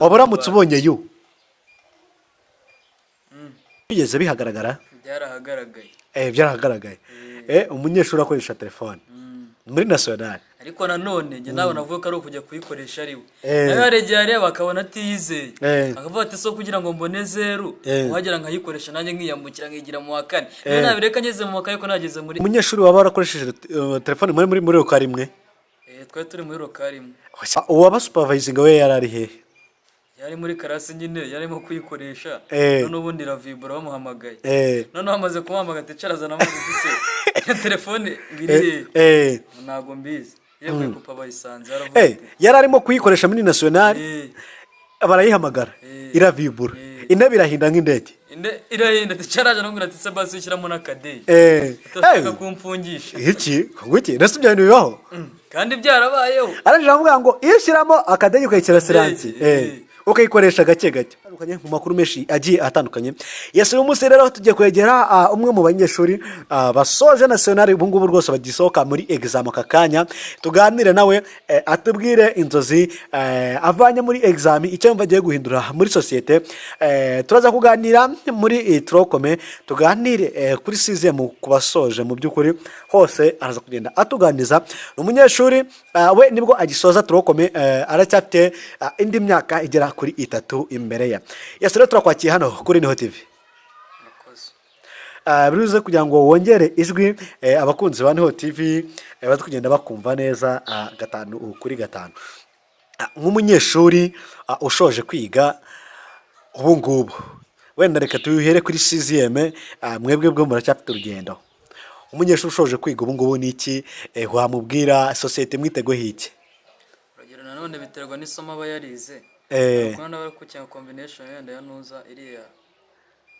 waburamutse ubonye yu bigeze bihagaragara byarahagaragaye byarahagaragaye umunyeshuri akoresha telefone muri nationale ariko nanone njye nawe navuga ko ari ukujya kuyikoresha ari we nayo yaregeye areba akabona atiyizeye akavuga ati so kugira ngo mbone zeru wagera nkayikoresha nanjye nkiyambukira nkigira mu wa kane niyo nabireka ngeze mu wa kane ko nageze muri umunyeshuri waba warakoresheje telefone muri roka rimwe twari turi muri roka rimwe uwaba supervisinga we yari ari hehe yari muri karasi nyine yarimo kuyikoresha none ubundi ravibura bamuhamagaye none bamaze kumuhamagara ati caraza namaze gise telefone ngiri ntago mbizi yewe kupa bayisanze yari arimo kuyikoresha muri nationale barayihamagara iravibura intebe irahinda nk'indege irahinda ati caraje no ngurati se basi ushyiramo n'akadeyi kumfungisha iki nasi ibyo bintu bibaho kandi byarabayeho aranje avuga ngo iyo ushyiramo akadeyi ukayikira siransi ukayikoresha gake gake mu makuru menshi agiye atandukanye yasuye umunsi rero tugiye kwegera umwe mu banyeshuri basoje nationale ubu ngubu rwose bagisohoka muri exam aka kanya tuganire nawe atubwire inzozi avanye muri exam icyo yumva agiye guhindura muri societe turaza kuganira muri trokome tuganire kuri sixième ku basoje mu by'ukuri hose araza kugenda atuganiza umunyeshuri we nibwo agisoza trokome aracyafite indi myaka igera kuri 3 imbere ya rero turakwakiye hano kuri Niho TV biruze kugira ngo wongere ijwi abakunzi ba Niho TV baza kugenda bakumva neza 5 nk'umunyeshuri ushoje kwiga ubu ngubu wenda reka tuhere kuri sixième mwebwe bwo muracyafite urugendo umunyeshuri ushoje kwiga ubu ngubu niki wamubwira societe mwitego hiki urugero nanone biterwa n'isomo aba yarize kuna bari ku cyangwa combination yenda yanuza iriya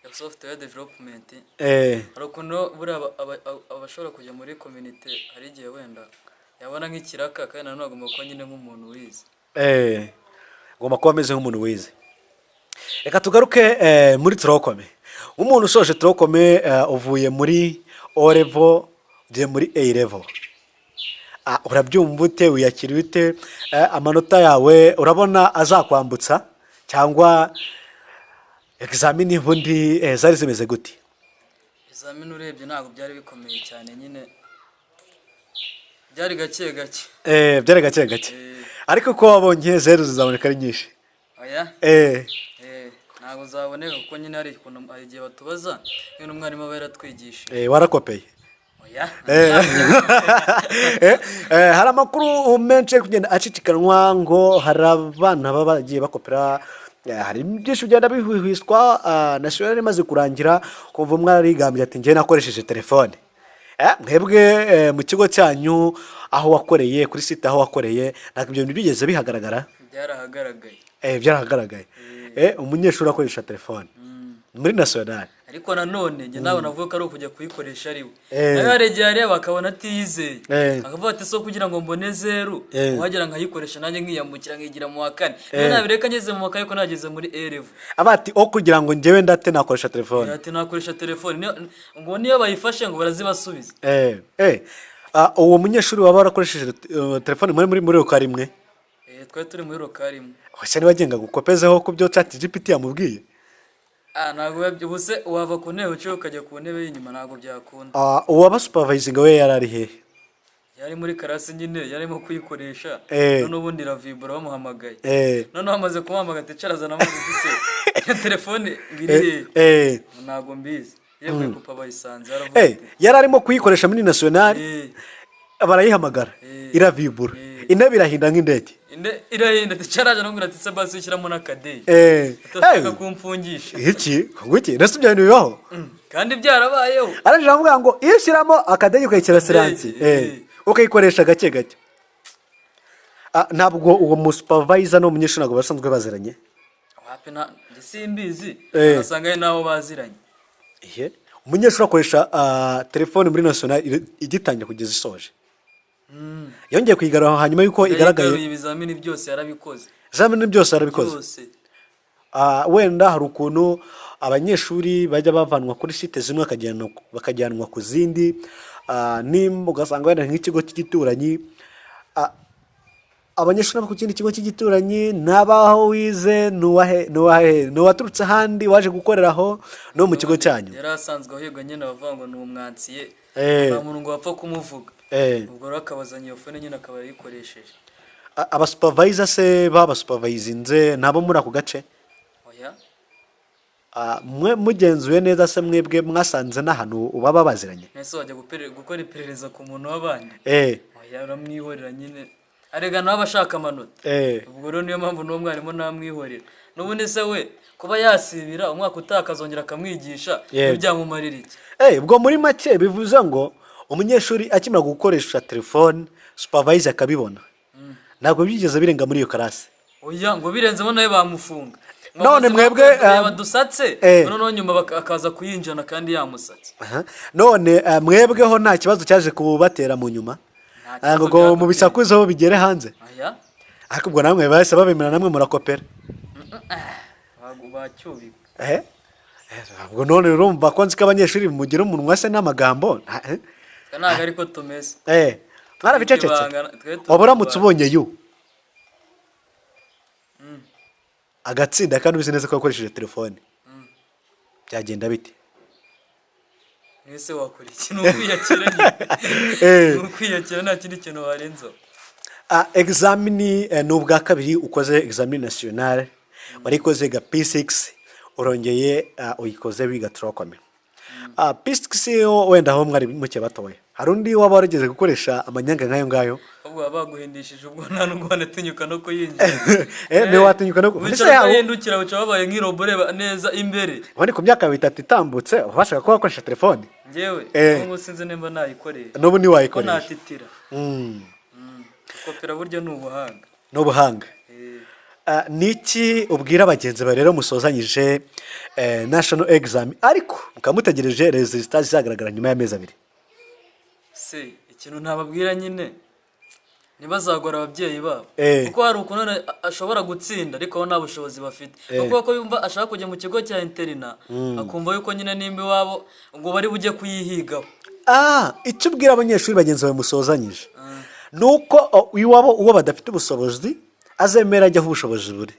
ya software development arukuno buri abashobora kujya muri community hari igihe wenda yabona nk'ikiraka kandi nanone agomba kuba nyine nk'umuntu wize ngomba kuba ameze nk'umuntu wize reka tugaruke muri trokome umuntu ushoje trokome uvuye muri O level ugiye muri A level urabyumva ute wiyakira ute amanota yawe urabona azakwambutsa cyangwa examine ubundi zari zimeze gute examine urebye ntabwo byari bikomeye cyane nyine byari gake gake byari gake gake ariko ko wabonye zeru zizaboneka ari nyinshi oya ntabwo zaboneka kuko nyine hari igihe batubaza iyo umwarimu aba yaratwigishije warakopeye hari amakuru menshi kugenda acicikanwa ngo hari abana baba bagiye bakopera hari byinshi bigenda bihwiswa nationale imaze kurangira kumva umwari yigambye ati njye nakoresheje telefone mwebwe mu kigo cyanyu aho wakoreye kuri site aho wakoreye ntabwo ibyo bintu bigeze bihagaragara byarahagaragaye umunyeshuri akoresha telefone muri nationale ariko nanone njye nawe navuga ko ari ukujya kuyikoresha ari we nayo yaregeye areba akabona atiyizeye akavuga ati so kugira ngo mbone zeru wagera nkayikoresha nanjye nkiyambukira nkigira mu wa kane niyo nabireka ngeze mu wa kane ko nageze muri A level abati kugira ngo njyewe ndate nakoresha telefone ati nakoresha telefone ngo niyo bayifashe ngo barazibasubiza uwo munyeshuri waba warakoresheje telefone muri roka rimwe twari turi muri roka rimwe wese nibagenga gukopezeho ku byo chat GPT yamubwiye ntabwo ubuse wava ku ntebe uciye ukajya ku ntebe y'inyuma ntabwo byakunda uwaba supervisinga we yari ari hehe yari muri karasi nyine yarimo kuyikoresha none ubundi ravibura bamuhamagaye none bamaze kumuhamagara ati caraza namaze gise telefone ngiri ntabwo mbizi yewe kupa bayisanze yari arimo kuyikoresha muri nationale barayihamagara iravibura intebe irahinda nk'indege irahinda ati caraje no ngurati se basi ushyiramo n'akadeyi kumfungisha iki nasi ibyo bintu bibaho kandi byarabayeho aranje avuga ngo iyo ushyiramo akadeyi ukayikira siransi ukayikoresha gake gake ntabwo uwo mu supervisor no munyeshuri ntabwo basanzwe baziranye wapi na simbizi asanga ari naho baziranye umunyeshuri akoresha telefone muri nationale igitangira kugeza isoje yongeye kwigarura hanyuma yuko igaragaye ibizamini byose yarabikoze wenda hari ukuntu abanyeshuri bajya bavanwa kuri site zimwe bakajyanwa ku zindi nimba ugasanga wenda nk'ikigo cy'igituranyi abanyeshuri bo ku kindi kigo cy'igituranyi n'abaho wize n'uwaturutse ahandi waje gukorera aho no mu kigo cyanyu? yari asanzwe ahigwa nyine bavuga ngo ni umwansiye nta muntu ngo wapfa kumuvuga ubwo rero akabazanya iyo fone nyine akaba yayikoresheje. abasupervayiza se babasupervayizinze nabo muri ako gace? oya mwe mugenzuye neza se mwebwe mwasanze n'ahantu baba baziranye? nese wajya gukora iperereza ku muntu w'abandi? oya uramwihorera nyine arega nawe abashaka amanota. ubwo rero niyo mpamvu n'uwo mwarimu namwihorera n'ubundi se we kuba yasibira umwaka utakazongera akamwigisha ntibyamumarira iki? ubwo muri make bivuze ngo umunyeshuri akimara gukoresha telefone supervisor akabibona ntabwo byigeze birenga muri iyo karasi? oya ngo birenzemo nawe bamufunga. none mwebwe badusatse noneho nyuma akaza kuyinjana kandi yamusatse. none mwebweho nta kibazo cyaje kubatera mu nyuma ngo mu bisakuzo bigere hanze? ariko ubwo namwe bahise babemera namwe murakopera? bacyubika. ubwo none urumva ko nzi ko abanyeshuri mugira umunwa se n'amagambo ntabwo ariko tumeze. mwarabicecetse? waba uramutse ubonye agatsinda kandi ubizi neza ko yakoresheje telefone byagenda bite? mwese wakora iki? ni ukwiyakira nta kindi kintu warenzaho. examini ni ubwa kabiri ukoze examini nasiyonale warikoze ga P6 urongeye uyikoze wiga turokome. P6 wenda aho mwari muke batoye hari undi waba warigeze gukoresha amanyanga nk'ayo ngayo? ubwo baguhindishije ubwo nta nubwo wanatinyuka no kuyinjira. ni watinyuka no kuyindukira uca wabaye nk'irobore neza imbere. wani ku myaka 3 itambutse washaka ko wakoresha telefone? njyewe n'ubu sinzi nimba nayikoresha. n'ubu ni wayikoresha? natitira. kopera buryo ni ubuhanga. n'ubuhanga. niki ubwira abagenzi ba rero musozanyije national exam ariko mukamutegereje resultat zizagaragara nyuma y'amezi 2? se ikintu ntababwira nyine ntibazagora ababyeyi babo kuko hari ukuntu ashobora gutsinda ariko nta bushobozi bafite kuko ko yumva ashaka kujya mu kigo cya interina akumva yuko nyine nimba iwabo ngo bari bujye kuyihigaho. icyo ubwira abanyeshuri bagenzi bawe musozanyije nuko iwabo uwo badafite ubushobozi azemera ajyaho ubushobozi buri.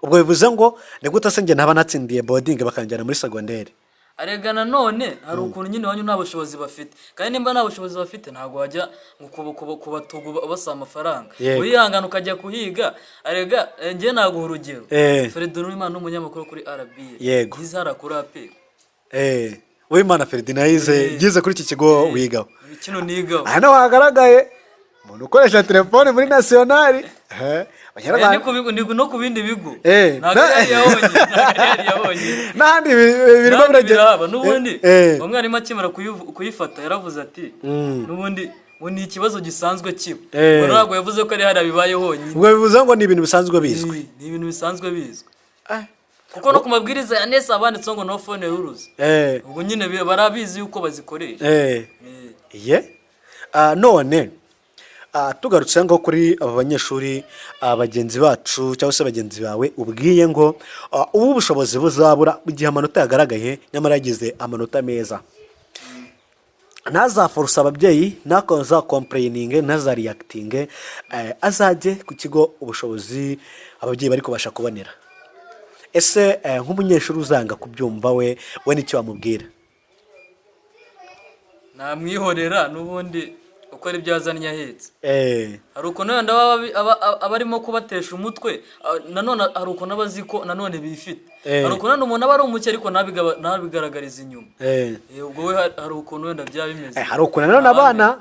ubwo bivuze ngo ni gute se njye ntaba natsindiye boarding bakanjyana muri secondaire? arega nanone hari ukuntu nyine wanyu nta bushobozi bafite kandi nimba nta bushobozi bafite ntabwo wajya kubatugu basaba amafaranga wihangana ukajya kuhiga. arega njye naguha urugero Ferdinand Uwimana n'umunyamakuru kuri RBA yize harakuri ape. Uwimana Ferdinand yize kuri iki kigo wigaho? kino nigaho. hano wagaragaye umuntu ukoresha telefone muri nationali ni no ku bindi bigo ntabwo yari yabonye n'ahandi birimo biragera n'ubundi umwarimu akimara kuyifata yaravuze ati n'ubundi ni ikibazo gisanzwe kiba ntabwo yavuze ko ari hari abibaye honyine. ubwo bivuze ngo ni ibintu bisanzwe bizwi? ni ibintu bisanzwe bizwi kuko no ku mabwiriza ya nesa abanditseho ngo no phone rules. ubwo nyine barabizi yuko bazikoresha. none tugarutse ngo kuri aba banyeshuri bagenzi bacu cyangwa se bagenzi bawe ubwiye ngo ubu bushobozi buzabura mu gihe amanota yagaragaye nyamara yagize amanota meza, ntazaforce ababyeyi nakoza complaining naza reacting azajye ku kigo ubushobozi ababyeyi bari kubasha kubonera. ese nk'umunyeshuri uzanga kubyumva we n'icyo wamubwira? namwihorera n'ubundi uko ari byazanye ahetse. hari ukuntu wenda abarimo kubatesha umutwe nanone hari ukuntu abazi ko nanone bifite. hari ukuntu umuntu aba ari umuke ariko ntabigaragariza inyuma. ubwo we hari ukuntu wenda byaba bimeze. hari ukuntu nanone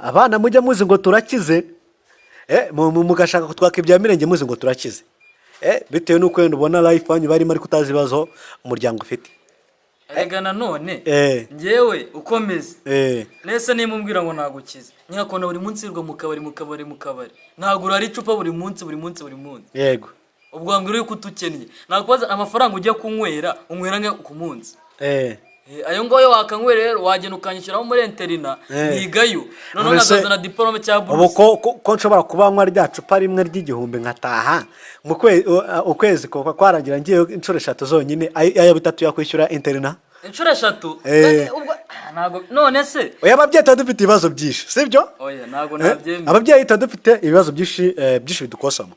abana mujya muzi ngo turakize mugashaka kutwaka ibya mirenge muzi ngo turakize bitewe n'uko wenda ubona life wanyu barimo ariko utazi ibibazo umuryango ufite. arega nanone njyewe ukomeze nese nimumbwira ngo nagukize nyakona buri munsi irwa mu kabari ntabwo urari icupa buri munsi. yego ubwo wambwira yuko utukennye nakubaza amafaranga ujya kunywera unywera nge ku munsi. ayo ngoyo wakanywera rero wagenda ukanyishyiraho muri interina nigayo none nkazazana diplome cya buruse. ko nshobora kubanywa rya cupa rimwe ry'igihumbi nkataha mu ukwezi kwaragira ngiye inshuro 3 zonyine aya 3 yakwishyura interina inshuro 3 ubwo ntago none se oya ababyeyi tuba dufite ibibazo byinshi sibyo oya ntago nabyemera ababyeyi tuba dufite ibibazo byinshi bidukosamo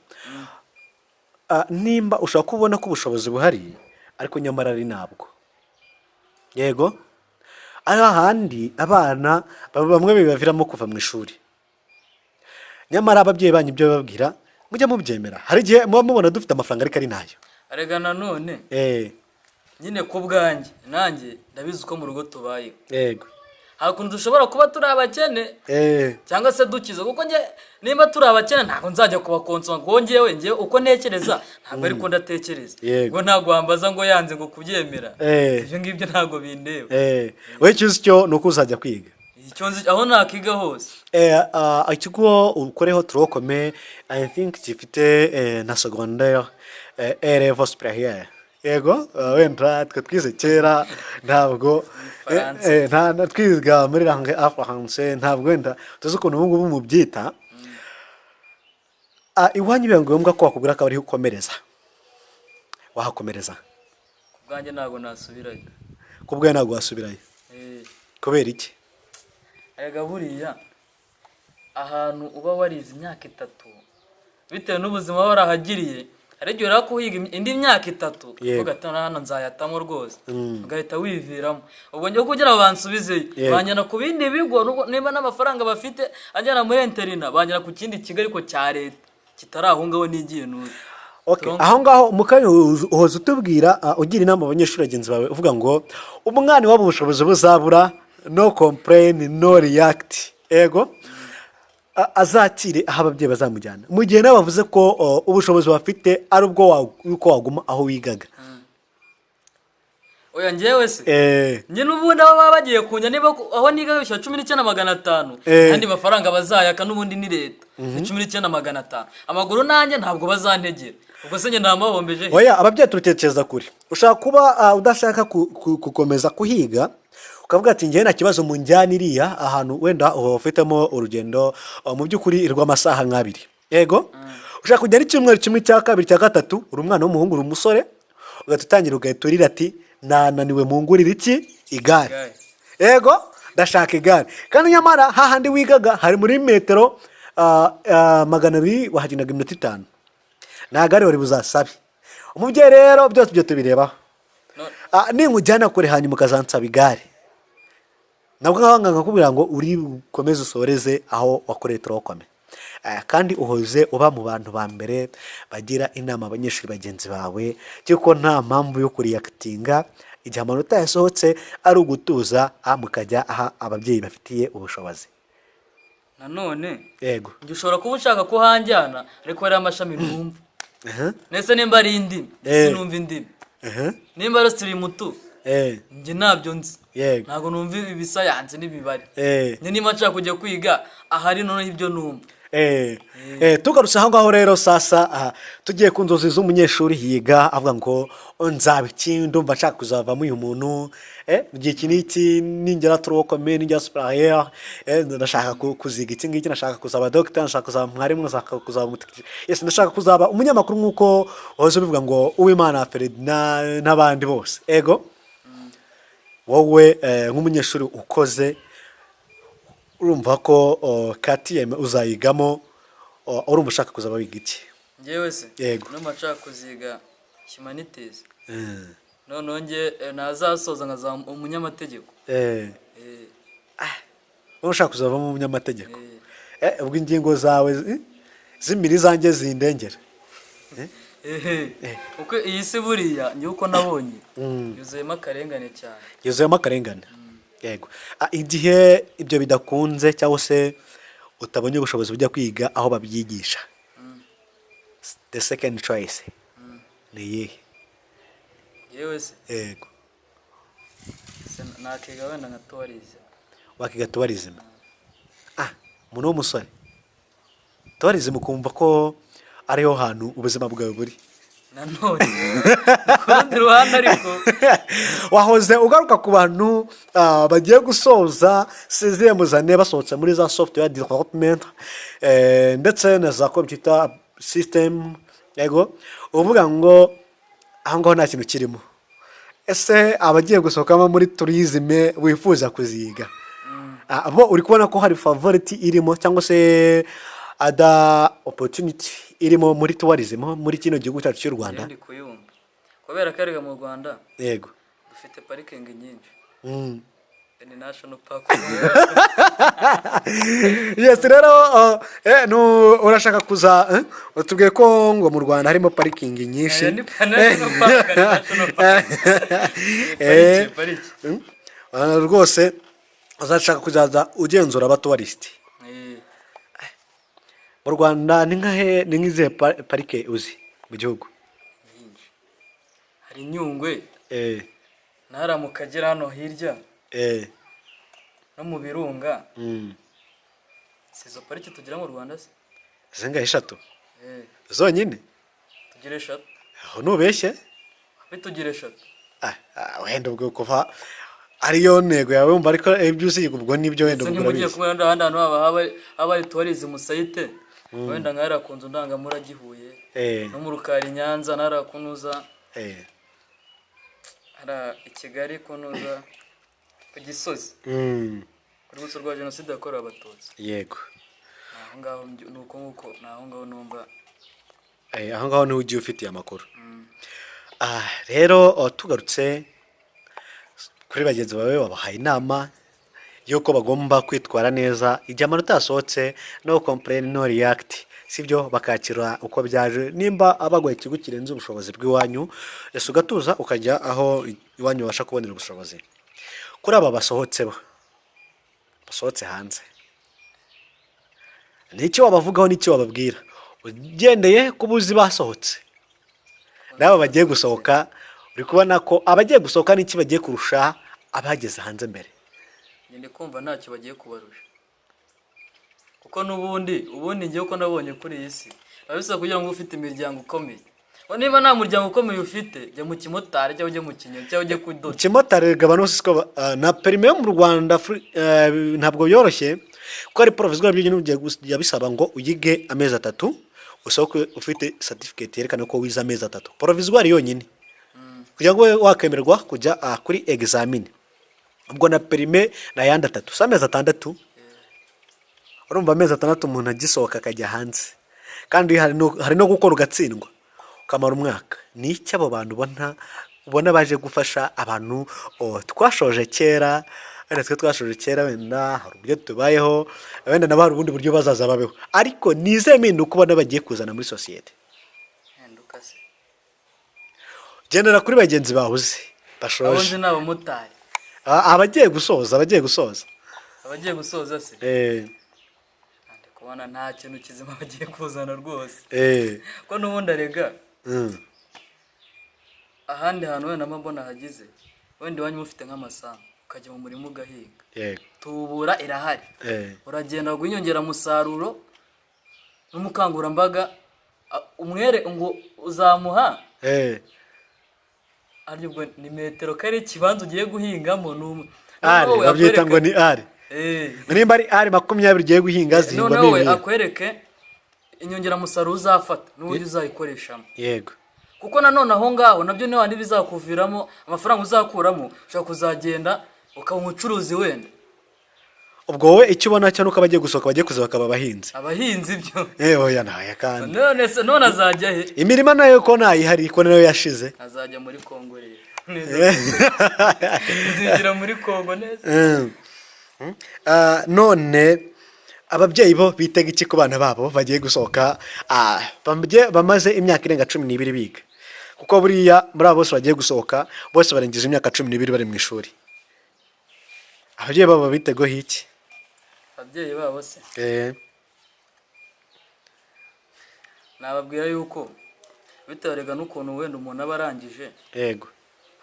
nimba ushobora kubona ko ubushobozi buhari ariko nyamara ari ntabwo yego ari ahandi abana bamwe bibaviramo kuva mu ishuri nyamara ababyeyi banyu ibyo bababwira mujya mubyemera hari igihe muba mubona dufite amafaranga ariko ari nayo arega nanone nyine ku bwanjye nanjye ndabizi uko mu rugo tubayeho yego hari ukuntu dushobora kuba turi abakene cyangwa se dukize kuko nimba turi abakene ntabwo nzajya kubakonsoma ngo ngewe uko ntekereza ntabwo ariko ndatekereza ngo ntabwo wambaza ngo yanze ngo kubyemera ibyo ngibyo ntabwo bindeba wowe icyo uzi cyo ni uko uzajya kwiga aho nakiga hose ikigo ukoreho turokome I think gifite na secondaire level superieur yego wenda twe twize kera ntabwo twiga muri langue afrancais ntabwo wenda tuzi ukuntu ubu ngubu mubyita iwanyu biba ngombwa ko wakubwira ko ariho ukomereza wahakomereza ku bwanjye ntabwo nasubirayo ku bwanjye ntabwo wasubirayo kubera iki erega buriya ahantu uba warize imyaka 3 bitewe n'ubuzima warahagiriye hari igihe uraba kuhiga indi myaka 3 ugatana hano nzayatamo rwose ugahita wiviramo ubwo njye kugira ngo bansubizeyo banyana ku bindi bigo niba n'amafaranga bafite ajyana muri interina banyana ku kindi kigo ariko cya leta kitari aho ngaho nigiye nuzi aho ngaho mukanya uhoze utubwira ugira inama abanyeshuri bagenzi bawe uvuga ngo umwana wabo ubushobozi buzabura no complain no react ego azakire aho ababyeyi bazamujyana mu gihe nabo bavuze ko ubushobozi bafite ari ubwo uko waguma aho wigaga oya ngewe se njye n'ubundi abo baba bagiye kunjya niba aho niga bishyura 19,500 kandi mafaranga bazayaka n'ubundi ni leta 19,500 amaguru nanjye ntabwo bazantegera ubwo se njye ntamahombeje oya ababyeyi turutekereza kuri ushaka kuba udashaka gukomeza kuhiga ukavuga ati njye nta kibazo mu njyana iriya ahantu wenda ufitemo urugendo mu by'ukuri rw'amasaha 2 yego ushaka kujya n'icyumweru kimwe cya kabiri cya gatatu uri umwana w'umuhungu uri umusore ugahita utangira ugahita urira ati nananiwe mu ngurira iki igare yego ndashaka igare kandi nyamara hahandi wigaga hari muri metero 200 wahagendaga iminota 5 nta gare wari buzasabe umubyeyi rero byose byo tubirebaho ninkujyana kure hanyuma ukazansaba igare nabwo nkabanga kubwira ngo uri ukomeze usoreze aho wakoreye turokome kandi uhoze uba mu bantu ba mbere bagira inama abanyeshuri bagenzi bawe cyuko nta mpamvu yo kuriyakitinga igihe amanota yasohotse ari ugutuza mukajya aha ababyeyi bafitiye ubushobozi nanone yego njye ushobora kuba ushaka ko hanjyana ariko hari amashami numva nese nimba ari indimi sinumva indimi nimba ari sirimutu njye ntabyo nzi ntabwo numva ibisayansi n'ibibare njye niba nshaka kujya kwiga ahari noneho ibyo numva tugarutse aho ngaho rero sasa tugiye ku nzozi z'umunyeshuri yiga avuga ngo nzaba iki ndumva nshaka kuzavamo uyu muntu mu gihe iki n'iki ningera turokome ningera superieur ndashaka kuziga iki ngiki ndashaka kuzaba dogita ndashaka kuzaba mwarimu ndashaka kuzaba umutekinisiye ndashaka kuzaba umunyamakuru nk'uko wahoze ubivuga ngo Uwimana Ferdinand n'abandi bose ego wowe nk'umunyeshuri ukoze urumva ko KTM uzayigamo urumva ushaka kuzaba wiga iki ngewe se yego numva nshaka kuziga humanities none nge nazasoza nkazaba umunyamategeko wowe ushaka kuzavamo umunyamategeko ubwo ingingo zawe z'imbiri zanjye zindengera uko iyi si buriya njye uko nabonye yuzuyemo akarengane cyane yuzuyemo akarengane yego igihe ibyo bidakunze cyangwa se utabonye ubushobozi bujya kwiga aho babyigisha the second choice ni iyihe yewe se yego nakiga wenda nka tourism wakiga tourism umuntu w'umusore tourism ukumva ko ariho hantu ubuzima bwawe buri nanone ku rundi ruhande ariko wahoze ugaruka ku bantu bagiye gusoza sizemu zane basohotse muri za software development ndetse na za computer system yego uvuga ngo aho ngaho nta kintu kirimo ese abagiye gusohokamo muri turizime wifuza kuziga bo uri kubona ko hari favorite irimo cyangwa se ada opportunity irimo muri tourism muri kino gihugu cyacu cy'u Rwanda? Ndi kuyumva kubera ko ariga mu Rwanda yego dufite parikingi nyinshi ni national park. Yes rero urashaka kuza utubwiye ko ngo mu Rwanda harimo parikingi nyinshi. Ni national park. Rwose uzashaka kuzaza ugenzura abatourist mu Rwanda. Ni nk'izihe parike uzi mu gihugu? Hari Nyungwe ntara mu Kagera hano hirya no mu Birunga. Sizo parike tugira mu Rwanda se zingahe? 3 zonyine? tugira 3. aho nubeshye tugira 3. wenda ubwo kuva ariyo ntego yawe wumva, ariko ibyo usiga ubwo nibyo wenda ubwo urabizi. Ngiye kumwe n'ahandi hantu haba tourism site wenda nkara kunzu ndangamura gihuye no mu Rukari Nyanza nara kunuza ara i Kigali kunuza ku Gisozi kuri buso rwa jenoside yakorewe Abatutsi. Yego, aho ngaho nuko nguko naho ngaho numva aho ngaho ni ugiye ufitiye amakuru. Rero tugarutse kuri bagenzi bawe babahaye inama yuko bagomba kwitwara neza igihe amanota yasohotse, no complain no react, sibyo bakakira uko byaje. Nimba abagoye ikigo kirenze ubushobozi bw'iwanyu, ese ugatuza ukajya aho iwanyu babasha kubonera ubushobozi. Kuri aba basohotse hanze, n'icyo wabavugaho n'icyo wababwira ugendeye ku buzi basohotse nabo bagiye gusohoka? Uri kubona ko abagiye gusohoka n'iki bagiye kurusha abageze hanze mbere? Nyine kumva ntacyo bagiye kubarusha, kuko n'ubundi ngiye uko nabonye kuri iyi si babisa kugira ngo ufite imiryango ukomeye. Niba nta muryango ukomeye ufite, jya mu kimotari cyangwa ujye mu kinyo cyangwa ujye kudoda. Kimotari gabano siko na perime mu Rwanda ntabwo yoroshye, kuko ari provisoire by'ibintu byabisaba ngo uyige amezi 3 usohoke ufite certificate yerekana ko wize amezi 3 provisoire yonyine kugira ngo wakemerwa kujya kuri examen. Ubwo na perime na yanda 3 samezi 6 urumva amezi 6 umuntu agisohoka akajya hanze, kandi hari no gukora ugatsindwa kamara umwaka. Ni iki abo bantu ubona baje gufasha abantu twashoje kera? Wenda twashoje kera, wenda hari uburyo tubayeho, wenda nabo hari ubundi buryo bazaza babeho, ariko nize mpinduka ubona bagiye kuzana muri societe. Gendera kuri bagenzi bahuze bashoje. Abonje n'abamotari abagiye gusoza se ande kubona nta kintu kizima bagiye kuzana rwose. Ko n'ubundi arega ahandi hantu wenda mbona hagize, wenda wanyu mufite nk'amasambu ukajya mu murimo ugahinga. Tubura irahari, uragenda guinyongera musaruro n'umukangurambaga umwere ngo uzamuha aribwo ni metero kare kibanza ugiye guhingamo babyita ngo ni ari. Nimba ari 20 ugiye guhinga zihingwa none we akwereke inyongera musaruro uzafata n'uburyo uzayikoreshamo. Yego, kuko nanone aho ngaho nabyo niba bizakuviramo amafaranga uzakuramo, ushaka kuzagenda ukaba umucuruzi wenda. Ubwo wowe icyo ubona cyo nuko abagiye gusohoka bagiye kuza bakaba abahinzi byo. Oya naye kandi none azajya he? Imirima nayo ko nayihari ko nayo yashize. Azajya muri Kongo rero neza. Zigira muri Kongo neza. None ababyeyi bo bitega iki ku bana babo bagiye gusohoka bamaze imyaka irenga 12 biga? Kuko buriya muri abo bose bagiye gusohoka bose barengeje imyaka 12 bari mu ishuri. Ababyeyi babo bitego hiki? Ababyeyi babo se nababwira yuko bitarega n'ukuntu wenda umuntu aba arangije. Yego,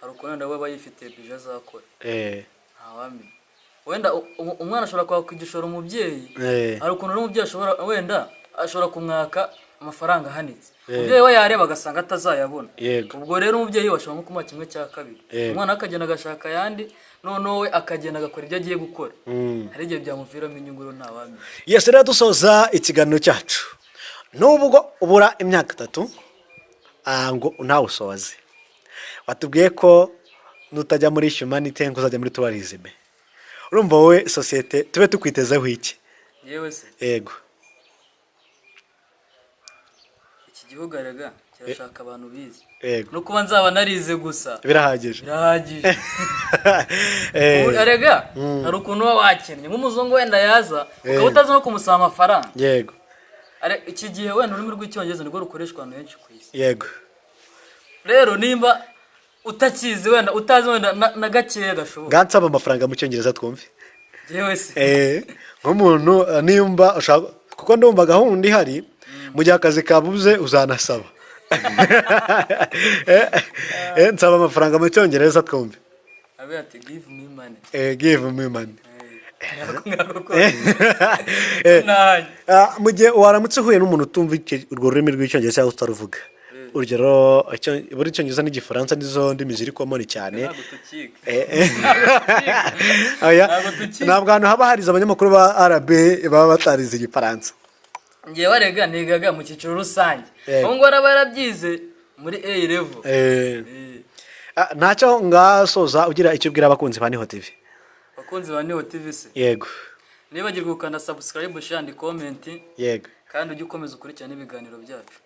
hari ukuntu wenda we bayifite bije azakora. Ntawamenya, wenda umwana ashobora kwakigishora umubyeyi, hari ukuntu n'umubyeyi ashobora kumwaka amafaranga hanitse, umubyeyi we yareba agasanga atazayabona. Ubwo rero umubyeyi washobora nko kumuha 1/2, umwana akagenda agashaka yandi, none we akagenda agakora ibyo agiye gukora. Hari igihe byamuviramo inyungu ntawamenya. Yes, rero dusoza ikiganiro cyacu. Nubwo ubura imyaka 3 ngo nawe usoze, watubwiye ko nutajya muri humanity ngo uzajya muri tourism. Urumva wowe sosiyete tube tukwitezeho iki? Yewe se Yego. iki gihugu arega kirashaka abantu bize. Yego. No kuba nzaba narize gusa Birahagije. Arega hari ukuntu wakennye nk'umuzungu wenda yaza ukaba utazi no kumusaba amafaranga. Yego. Iki gihe wenda ururimi rw'icyongereza nirwo rukoreshwa ahantu henshi ku isi. Yego. Rero nimba utakizi wenda utazi wenda na gakeya gashoboka. Gansaba amafaranga mu cyongereza twumve. Yewe se nk'umuntu nimba ushaka kuko ndumva gahunda ihari mu gihe akazi kabuze uzanasaba. Nsaba amafaranga mu cyongereza twumve. Abe ati give me money. Give me money. Mu gihe waramutse uhuye n'umuntu utumva urwo rurimi rw'icyongereza cyangwa utaruvuga, urugero buri cyongereza n'igifaransa nizo ndimi ziri komoni cyane, ntabwo ahantu haba harize abanyamakuru ba RB baba batarize igifaransa. Ngewe warega nigaga mu cyiciro rusange, aho ngo araba yarabyize muri A level. Ntacyo ngasoza ugira icyo ubwira abakunzi ba Niho TV. Abakunzi ba Niho TV se yego, nibagirwa gukanda subscribe, share and comment. Yego, kandi ujye ukomeza ukurikirana ibiganiro byacu.